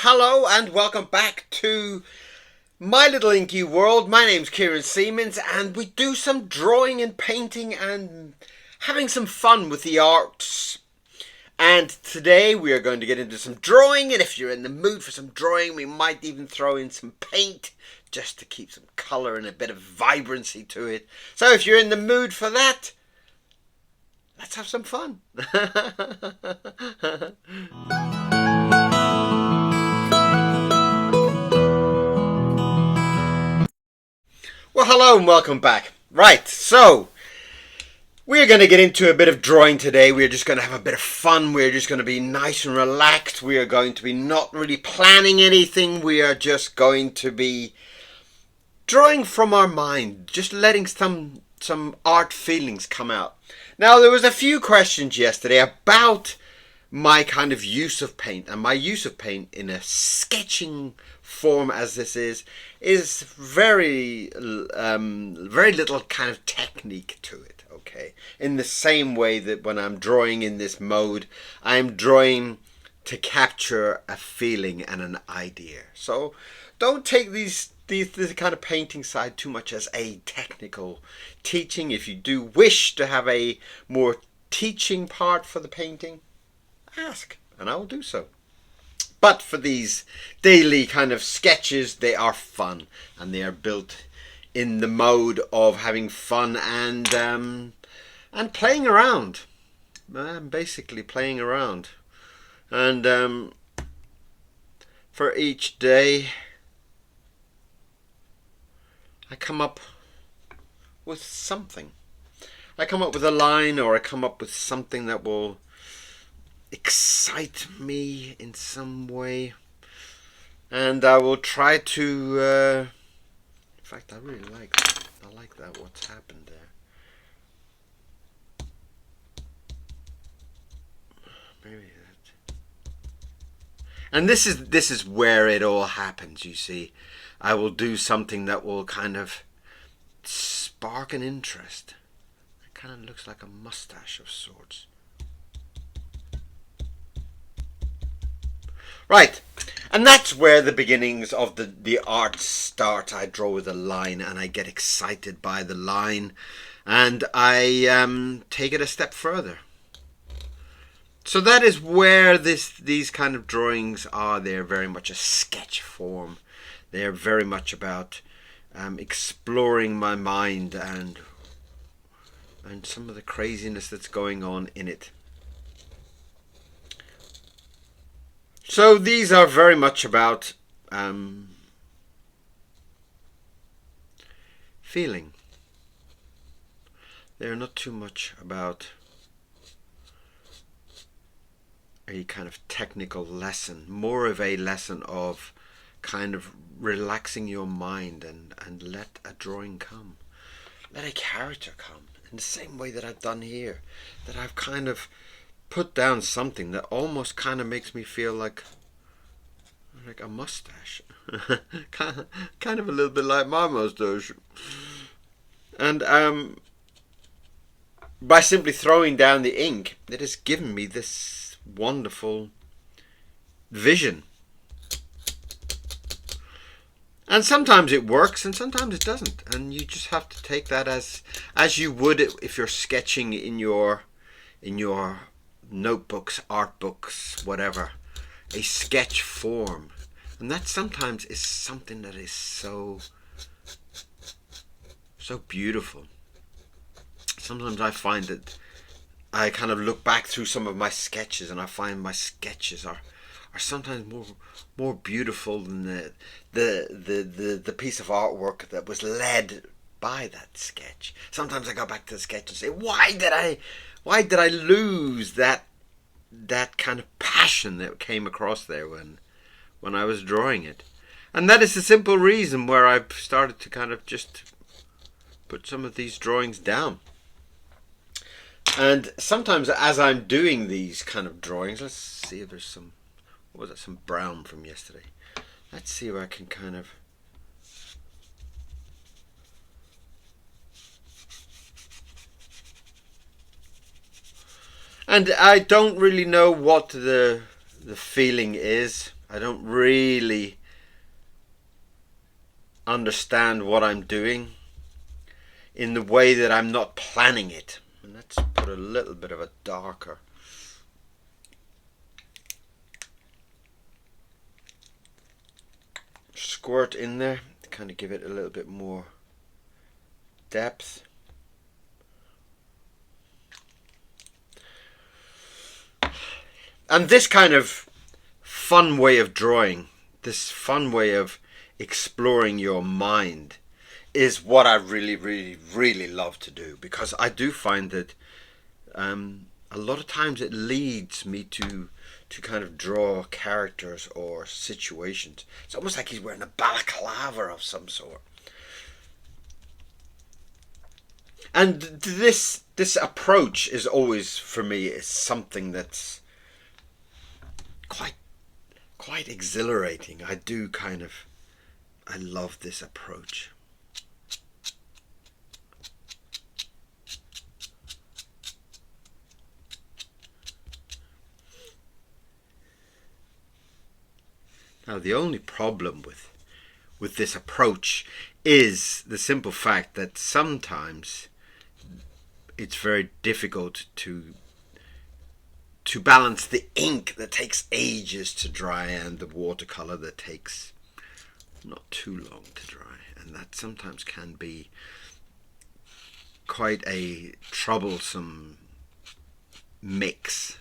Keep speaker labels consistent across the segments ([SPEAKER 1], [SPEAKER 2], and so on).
[SPEAKER 1] hello and welcome back to my little inky world. My name's Kieron Seamons and we do some drawing and painting and having some fun with the arts. And today we are going to get into some drawing, and if you're in the mood for some drawing, we might even throw in some paint just to keep some colour and a bit of vibrancy to it. So if you're in the mood for that, let's have some fun. Well, hello and welcome back. Right, so we're going to get into a bit of drawing today. We're just going to have a bit of fun. We're just going to be nice and relaxed. We are going to be not really planning anything. We are just going to be drawing from our mind, just letting some art feelings come out. Now, there was a few questions yesterday about my kind of use of paint, and my use of paint in a sketching form as this is very little kind of technique to it. Okay, in the same way that when I'm drawing in this mode, I'm drawing to capture a feeling and an idea. So don't take this kind of painting side too much as a technical teaching. If you do wish to have a more teaching part for the painting, ask and I will do so. But for these daily kind of sketches, they are fun and they are built in the mode of having fun and playing around. Basically playing around. And for each day, I come up with something. I come up with a line, or I come up with something that will excite me in some way, and I will try to in fact, I really like that. I like that, what's happened there. Maybe that. And this is where it all happens, you see. I will do something that will kind of spark an interest. It kind of looks like a mustache of sorts. Right, and that's where the beginnings of the art start. I draw with a line and I get excited by the line, and I take it a step further. So that is where these kind of drawings are. They're very much a sketch form. They're very much about exploring my mind and some of the craziness that's going on in it. So these are very much about feeling. They're not too much about a kind of technical lesson, more of a lesson of kind of relaxing your mind and let a drawing come. Let a character come in the same way that I've done here, that I've kind of put down something that almost kind of makes me feel like a mustache. kind of a little bit like my mustache. And by simply throwing down the ink, it has given me this wonderful vision. And sometimes it works and sometimes it doesn't, and you just have to take that as you would if you're sketching in your notebooks, art books, whatever, a sketch form. And that sometimes is something that is so beautiful. Sometimes I find that I kind of look back through some of my sketches and I find my sketches are sometimes more beautiful than the piece of artwork that was led by that sketch. Sometimes I go back to the sketch and say, why did I lose that kind of passion that came across there when I was drawing it? And that is the simple reason where I've started to kind of just put some of these drawings down. And sometimes as I'm doing these kind of drawings, let's see if there's some, what was that, some brown from yesterday. Let's see if I can kind of and I don't really know what the feeling is. I don't really understand what I'm doing in the way that I'm not planning it. And let's put a little bit of a darker squirt in there to kind of give it a little bit more depth. And this kind of fun way of drawing, this fun way of exploring your mind, is what I really, really, really love to do, because I do find that a lot of times it leads me to kind of draw characters or situations. It's almost like he's wearing a balaclava of some sort. And this approach is always, for me, is something that's quite exhilarating. I love this approach. Now, the only problem with this approach is the simple fact that sometimes it's very difficult to balance the ink that takes ages to dry and the watercolor that takes not too long to dry, and that sometimes can be quite a troublesome mix.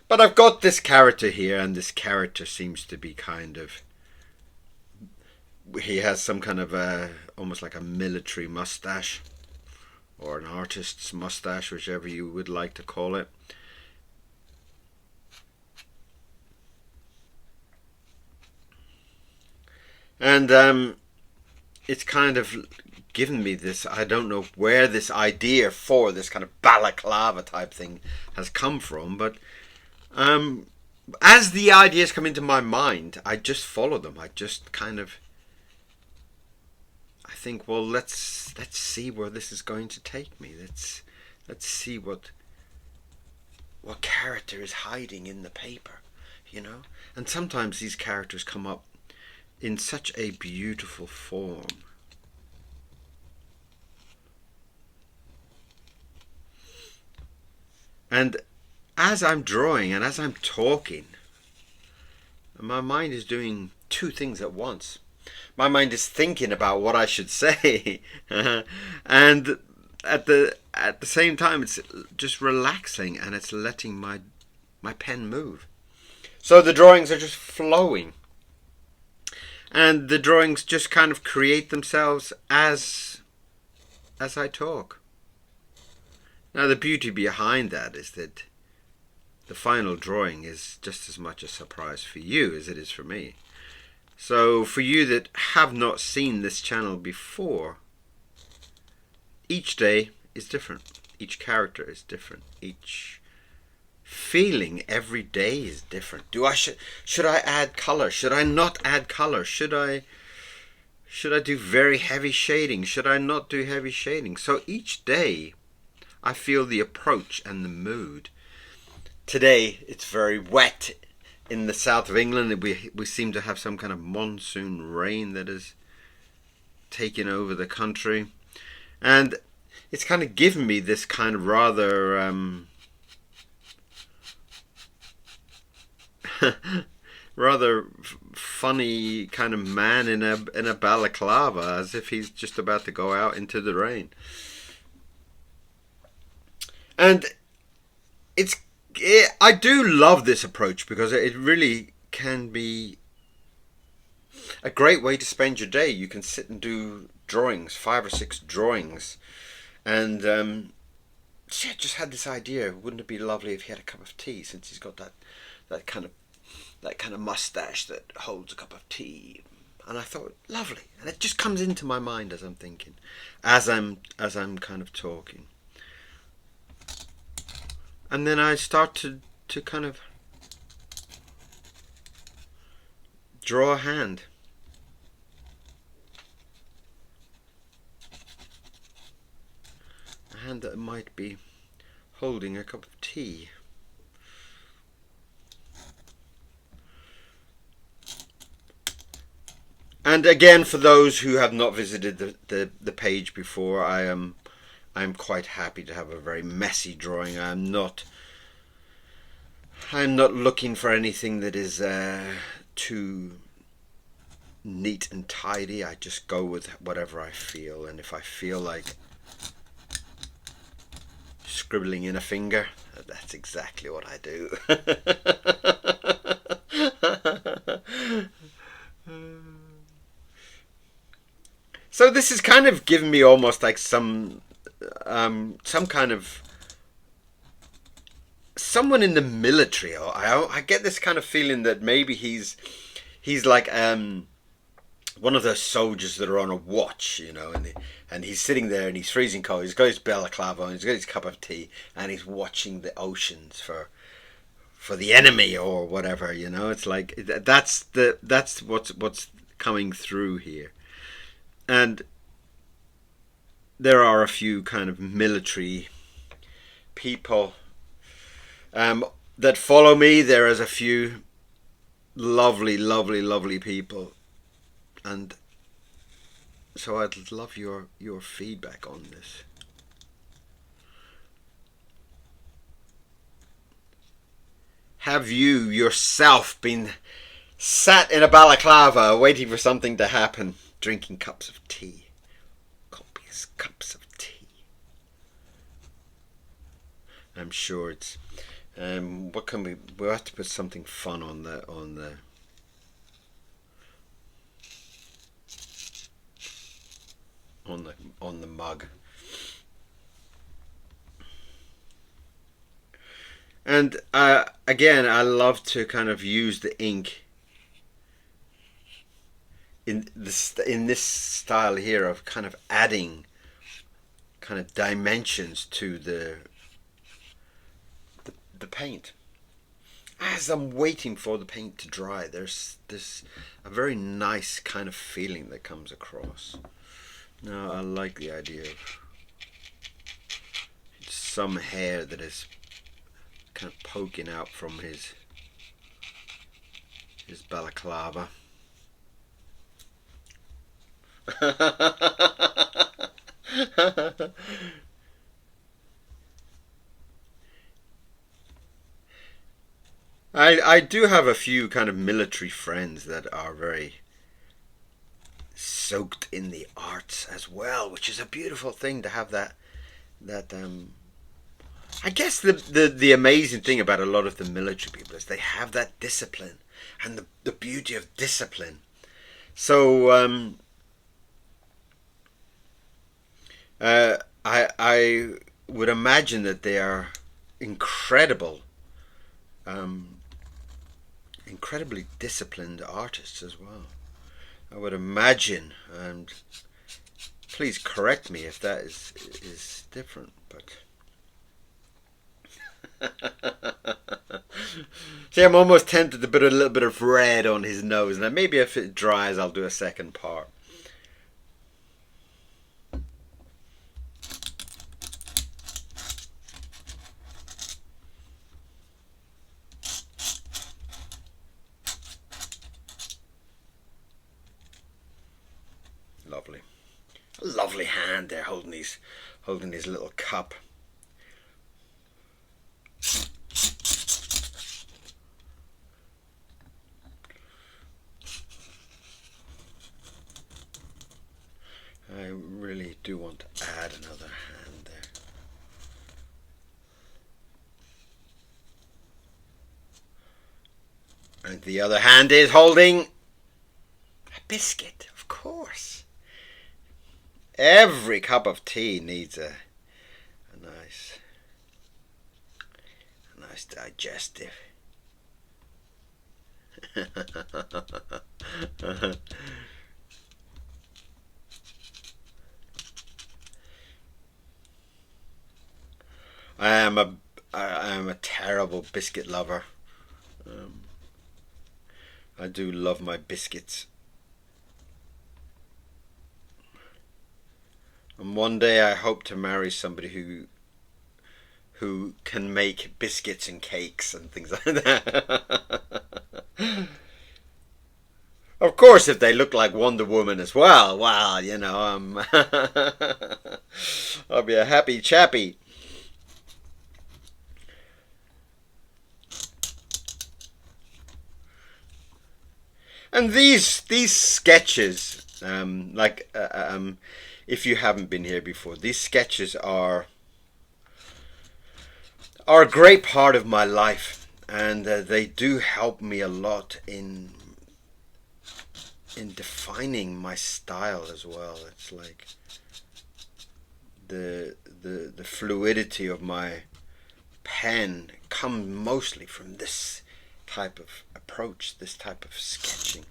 [SPEAKER 1] But I've got this character here, and this character seems to be kind of, he has some kind of almost like a military mustache, or an artist's mustache, whichever you would like to call it. And it's kind of given me this, I don't know where this idea for this kind of balaclava type thing has come from, but as the ideas come into my mind, I just follow them. I just kind of, I think, well, let's see where this is going to take me. Let's see what character is hiding in the paper, you know. And sometimes these characters come up in such a beautiful form. And as I'm drawing and as I'm talking, my mind is doing two things at once. My mind is thinking about what I should say, and at the same time, it's just relaxing and it's letting my pen move. So the drawings are just flowing, and the drawings just kind of create themselves as I talk. Now, the beauty behind that is that the final drawing is just as much a surprise for you as it is for me. So for you that have not seen this channel before, each day is different. Each character is different. Each feeling every day is different. Should I add color? Should I not add color? Should I do very heavy shading? Should I not do heavy shading? So each day I feel the approach and the mood. Today it's very wet in the south of England. We seem to have some kind of monsoon rain that is taking over the country, and it's kind of given me this kind of rather rather funny kind of man in a balaclava, as if he's just about to go out into the rain. And I do love this approach because it really can be a great way to spend your day. You can sit and do drawings, 5 or 6 drawings, and I just had this idea. Wouldn't it be lovely if he had a cup of tea, since he's got that kind of mustache that holds a cup of tea? And I thought, lovely, and it just comes into my mind as I'm thinking, as I'm kind of talking. And then I start to kind of draw a hand. A hand that might be holding a cup of tea. And again, for those who have not visited the page before, I'm quite happy to have a very messy drawing. I'm not looking for anything that is too neat and tidy. I just go with whatever I feel, and if I feel like scribbling in a finger, that's exactly what I do. So this is kind of giving me almost like some kind of someone in the military. Or I get this kind of feeling that maybe he's like one of those soldiers that are on a watch, you know, and he's sitting there and he's freezing cold. He's got his balaclava on, he's got his cup of tea, and he's watching the oceans for the enemy or whatever, you know. It's like that's what's coming through here. And there are a few kind of military people that follow me. There is a few lovely people, and so I'd love your feedback on this. Have you yourself been sat in a balaclava waiting for something to happen, drinking cups of tea, copious cups of tea? I'm sure it's what can we'll have to put something fun on the mug. And again, I love to kind of use the ink in this style here of kind of adding kind of dimensions to the paint. As I'm waiting for the paint to dry, there's a very nice kind of feeling that comes across. Now I like the idea of some hair that is kind of poking out from his balaclava. I do have a few kind of military friends that are very soaked in the arts as well, which is a beautiful thing to have that I guess the amazing thing about a lot of the military people is they have that discipline and the beauty of discipline. So I would imagine that they are incredibly disciplined artists as well. I would imagine, and please correct me if that is different, but see, I'm almost tempted to put a little bit of red on his nose. Now maybe if it dries I'll do a second part. Lovely. A lovely hand there holding his little cup. I really do want to add another hand there. And the other hand is holding a biscuit, of course. Every cup of tea needs a nice digestive. I am a terrible biscuit lover. I do love my biscuits. And one day I hope to marry somebody who can make biscuits and cakes and things like that. Of course, if they look like Wonder Woman as well, well, you know, I'll be a happy chappy. And these sketches, if you haven't been here before, these sketches are a great part of my life, and they do help me a lot in defining my style as well. It's like the fluidity of my pen comes mostly from this type of approach, this type of sketching.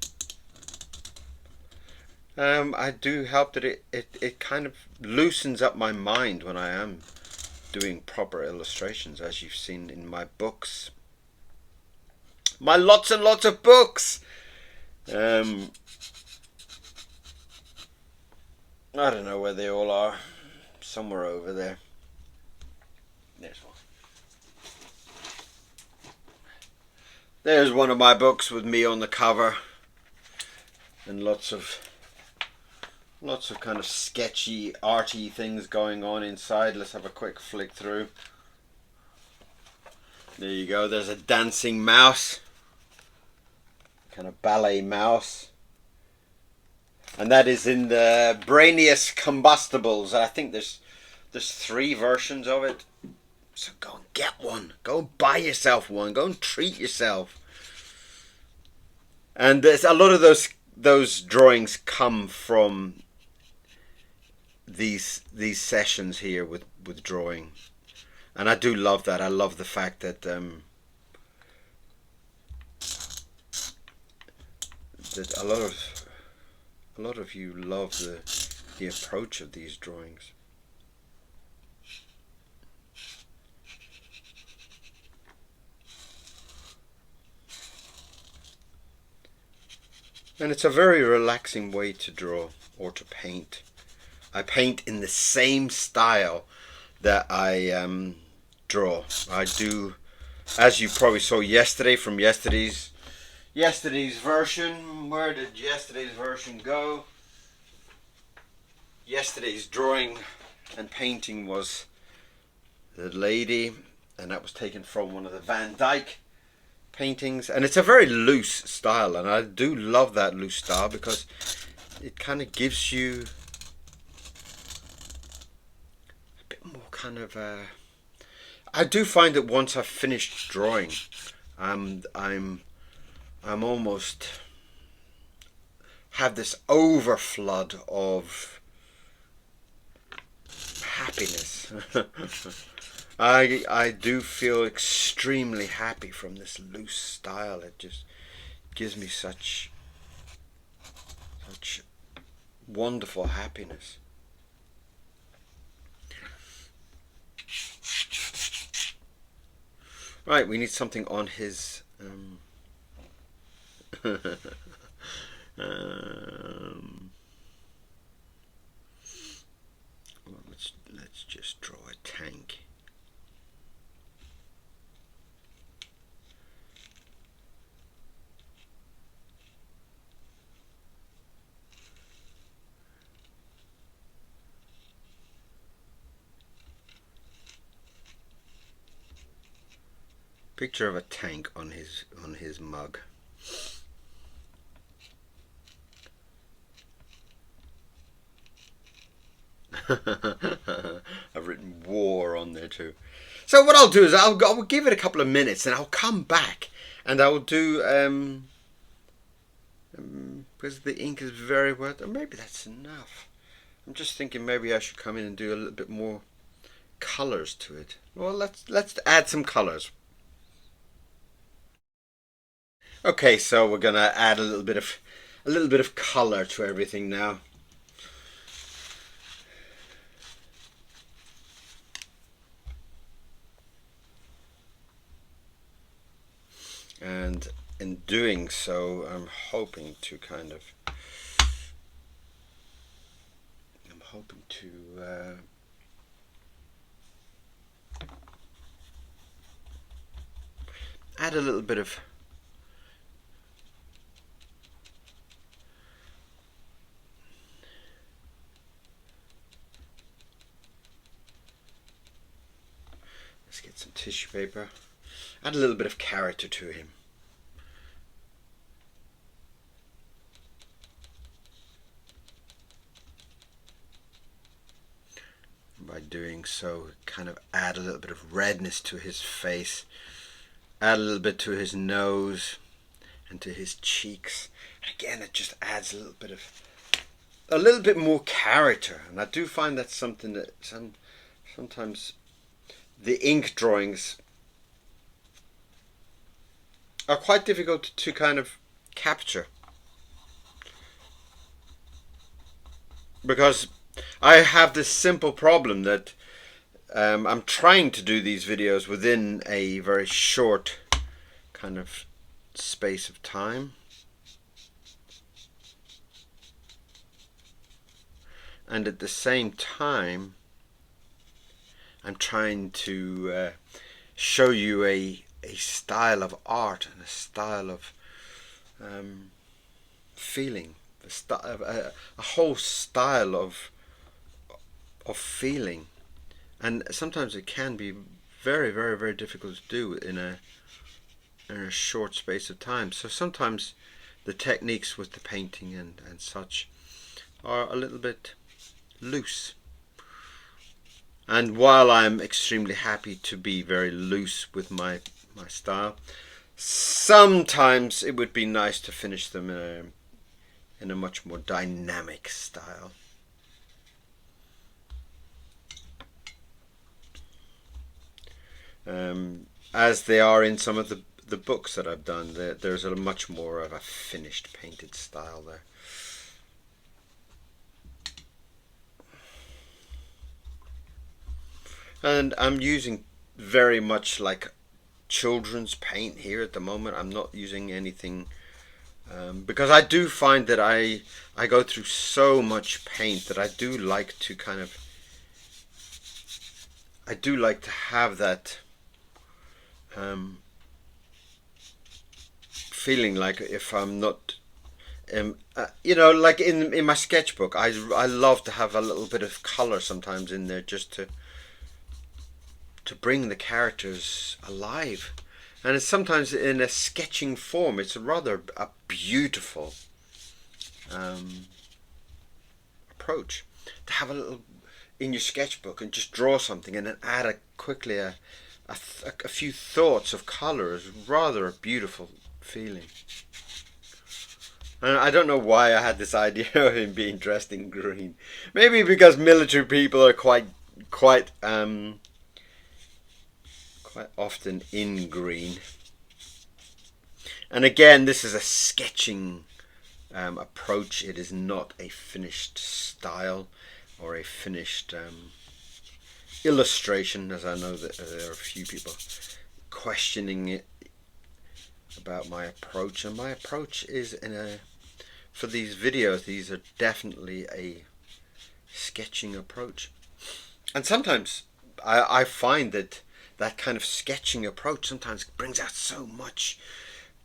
[SPEAKER 1] I do help that it kind of loosens up my mind when I am doing proper illustrations, as you've seen in my books, my lots and lots of books. I don't know where they all are. Somewhere over there. There's one. There's one of my books with me on the cover, and lots of kind of sketchy, arty things going on inside. Let's have a quick flick through. There you go. There's a dancing mouse, kind of ballet mouse. And that is in the Brainiest Combustibles. I think there's 3 versions of it. So go and get one. Go and buy yourself one. Go and treat yourself. And there's a lot of those drawings come from these sessions here with drawing. And I do love that. I love the fact that that a lot of you love the approach of these drawings. And it's a very relaxing way to draw or to paint. I paint in the same style that I draw. I do, as you probably saw yesterday from yesterday's version. Where did yesterday's version go? Yesterday's drawing and painting was the lady, and that was taken from one of the Van Dyck paintings. And it's a very loose style, and I do love that loose style because it kind of gives you a bit more kind of I do find that once I've finished drawing, I'm almost have this overflood of happiness. I do feel extremely happy from this loose style. It just gives me such wonderful happiness. Right, we need something on his let's just draw a tank. Picture of a tank on his mug. I've written war on there too. So what I'll do is I'll give it a couple of minutes, and I'll come back and I'll do because the ink is very wet. Or maybe that's enough. I'm just thinking maybe I should come in and do a little bit more colors to it. Well, let's add some colors. Okay, so we're gonna add a little bit of color to everything now. And in doing so, I'm hoping to add a little bit of tissue paper. Add a little bit of character to him. By doing so, kind of add a little bit of redness to his face, add a little bit to his nose and to his cheeks. And again, it just adds a little bit more character. And I do find that's something that sometimes the ink drawings are quite difficult to kind of capture, because I have this simple problem that I'm trying to do these videos within a very short kind of space of time, and at the same time I'm trying to show you a style of art and a style of feeling, a whole style of feeling. And sometimes it can be very, very, very difficult to do in a short space of time. So sometimes the techniques with the painting and such are a little bit loose. And while I'm extremely happy to be very loose with my style, sometimes it would be nice to finish them in a much more dynamic style. As they are in some of the books that I've done, there's a much more of a finished painted style there. And I'm using very much like children's paint here at the moment. I'm not using anything because I do find that I go through so much paint that I do like to have that feeling like if I'm not you know, like in my sketchbook, I love to have a little bit of color sometimes in there, just to bring the characters alive. And it's sometimes in a sketching form. It's rather a beautiful approach to have a little in your sketchbook and just draw something and then add quickly a few thoughts of color is rather a beautiful feeling. And I don't know why I had this idea of him being dressed in green. Maybe because military people are quite often in green. And again, this is a sketching approach. It is not a finished style or a finished illustration, as I know that there are a few people questioning it about my approach. And my approach is for these videos, these are definitely a sketching approach. And sometimes I find that kind of sketching approach sometimes brings out so much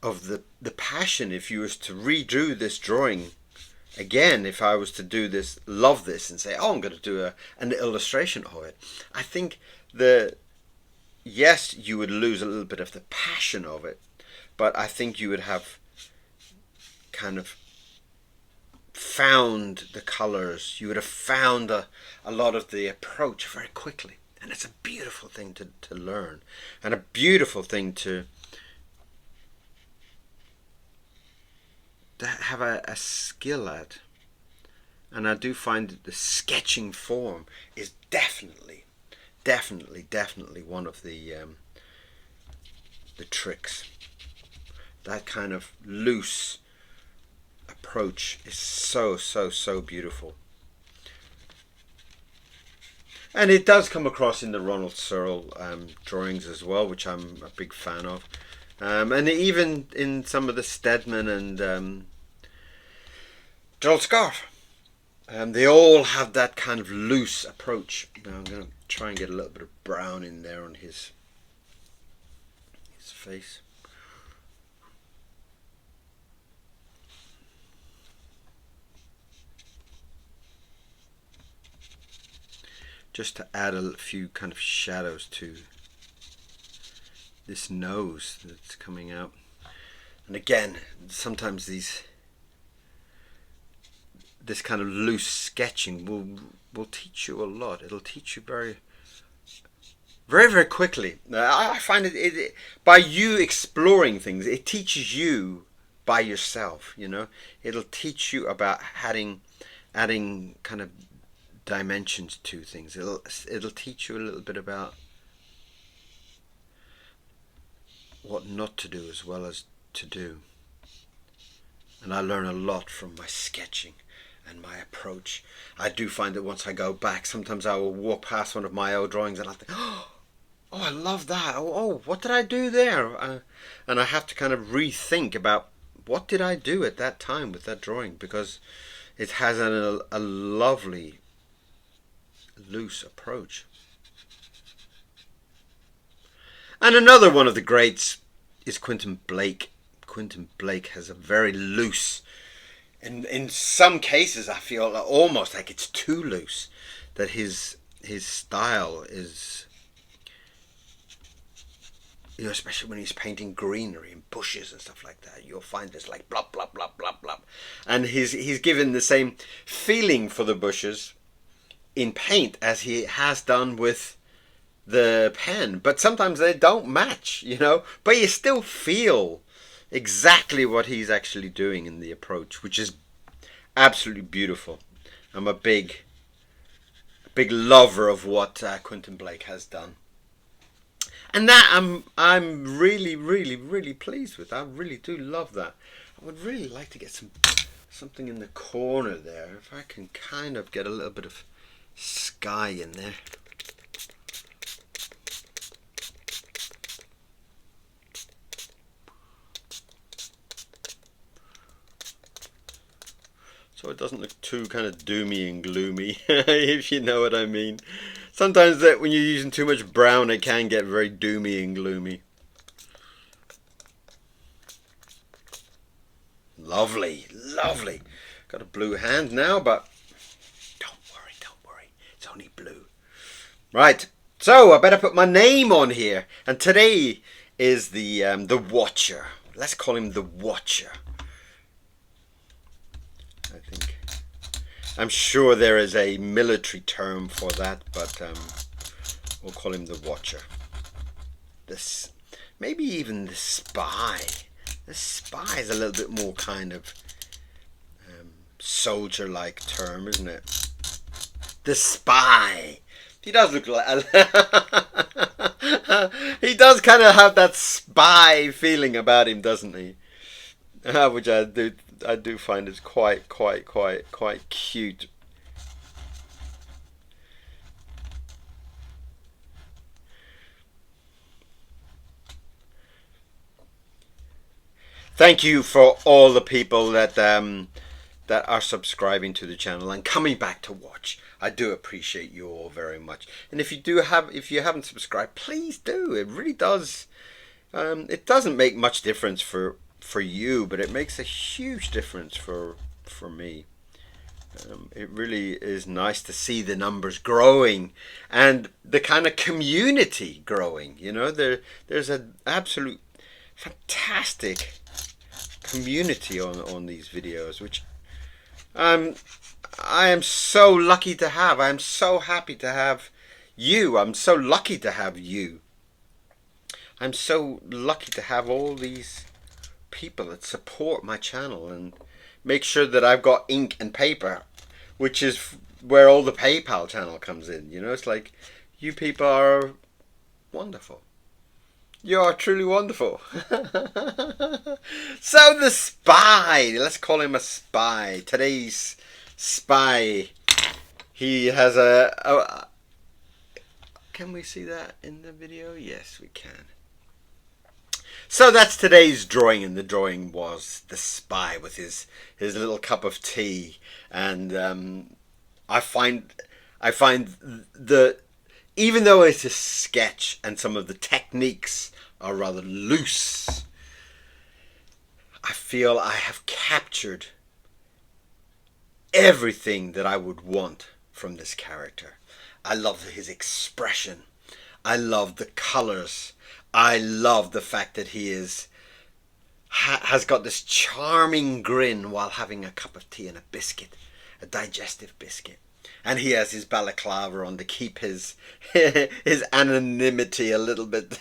[SPEAKER 1] of the passion. If you was to redo this drawing again, if I was to do this, love this, and say, oh, I'm going to do an illustration of it, I think yes, you would lose a little bit of the passion of it, but I think you would have kind of found the colors, you would have found a lot of the approach very quickly. And it's a beautiful thing to learn, and a beautiful thing to have a skill at. And I do find that the sketching form is definitely one of the tricks. That kind of loose approach is so beautiful. And it does come across in the Ronald Searle drawings as well, which I'm a big fan of. And even in some of the Stedman and Gerald Scarfe. They all have that kind of loose approach. Now I'm going to try and get a little bit of brown in there on his face. Just to add a few kind of shadows to this nose that's coming out. And again, sometimes this kind of loose sketching will teach you a lot. It'll teach you very quickly. I find it by you exploring things, it teaches you by yourself. You know, it'll teach you about adding kind of dimensions to things. It'll teach you a little bit about what not to do as well as to do. And I learn a lot from my sketching and my approach. I do find that once I go back, sometimes I will walk past one of my old drawings and I think, oh, I love that. Oh, what did I do there? And I have to kind of rethink about what did I do at that time with that drawing, because it has a lovely loose approach. And another one of the greats is Quentin Blake. Quentin Blake has a very loose, and in some cases I feel almost like it's too loose, that his style is, you know, especially when he's painting greenery and bushes and stuff like that, you'll find this like blub blub blub blub blub, and he's given the same feeling for the bushes in paint as he has done with the pen, but sometimes they don't match, you know, but you still feel exactly what he's actually doing in the approach, which is absolutely beautiful. I'm a big lover of what Quentin Blake has done, and that I'm really pleased with. I really do love that. I would really like to get something in the corner there, if I can kind of get a little bit of sky in there. So it doesn't look too kind of doomy and gloomy, if you know what I mean. Sometimes that when you're using too much brown, it can get very doomy and gloomy. Lovely, lovely. Got a blue hand now, but don't worry. It's only blue. Right, so I better put my name on here. And today is the Watcher. Let's call him the Watcher. I'm sure there is a military term for that, but we'll call him the Watcher. Maybe even the Spy. The Spy is a little bit more kind of soldier-like term, isn't it? The Spy. He does look like he does kind of have that spy feeling about him, doesn't he? Which I do find is quite cute. Thank you for all the people that are subscribing to the channel and coming back to watch. I do appreciate you all very much. And if you haven't subscribed, please do. It really does. It doesn't make much difference for you, but it makes a huge difference for me. It really is nice to see the numbers growing and the kind of community growing. You know, there's an absolute fantastic community on these videos, which I am so lucky to have. I am so happy to have you. I'm so lucky to have you. I'm so lucky to have all these people that support my channel and make sure that I've got ink and paper, which is where all the PayPal channel comes in. You know, it's like, you people are wonderful. You are truly wonderful. So the Spy, let's call him a spy. Today's spy, he has a can we see that in the video? Yes, we can. So that's today's drawing, and the drawing was the Spy with his little cup of tea. And I find the, even though it's a sketch and some of the techniques are rather loose, I feel I have captured everything that I would want from this character. I love his expression. I love the colors. I love the fact that he has got this charming grin while having a cup of tea and a biscuit, a digestive biscuit. And he has his balaclava on to keep his his anonymity a little bit.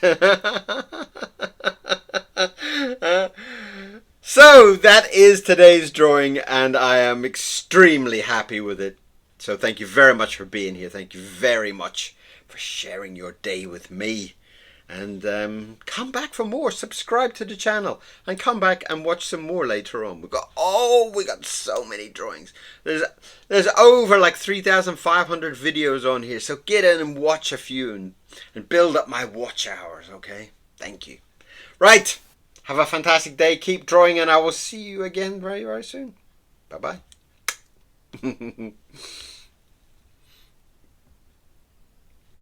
[SPEAKER 1] So that is today's drawing, and I am extremely happy with it. So thank you very much for being here. Thank you very much for sharing your day with me. And come back for more. Subscribe to the channel and come back and watch some more later on. We got so many drawings. There's over like 3,500 videos on here. So get in and watch a few and build up my watch hours. Okay. Thank you. Right. Have a fantastic day. Keep drawing, and I will see you again very, very soon. Bye bye.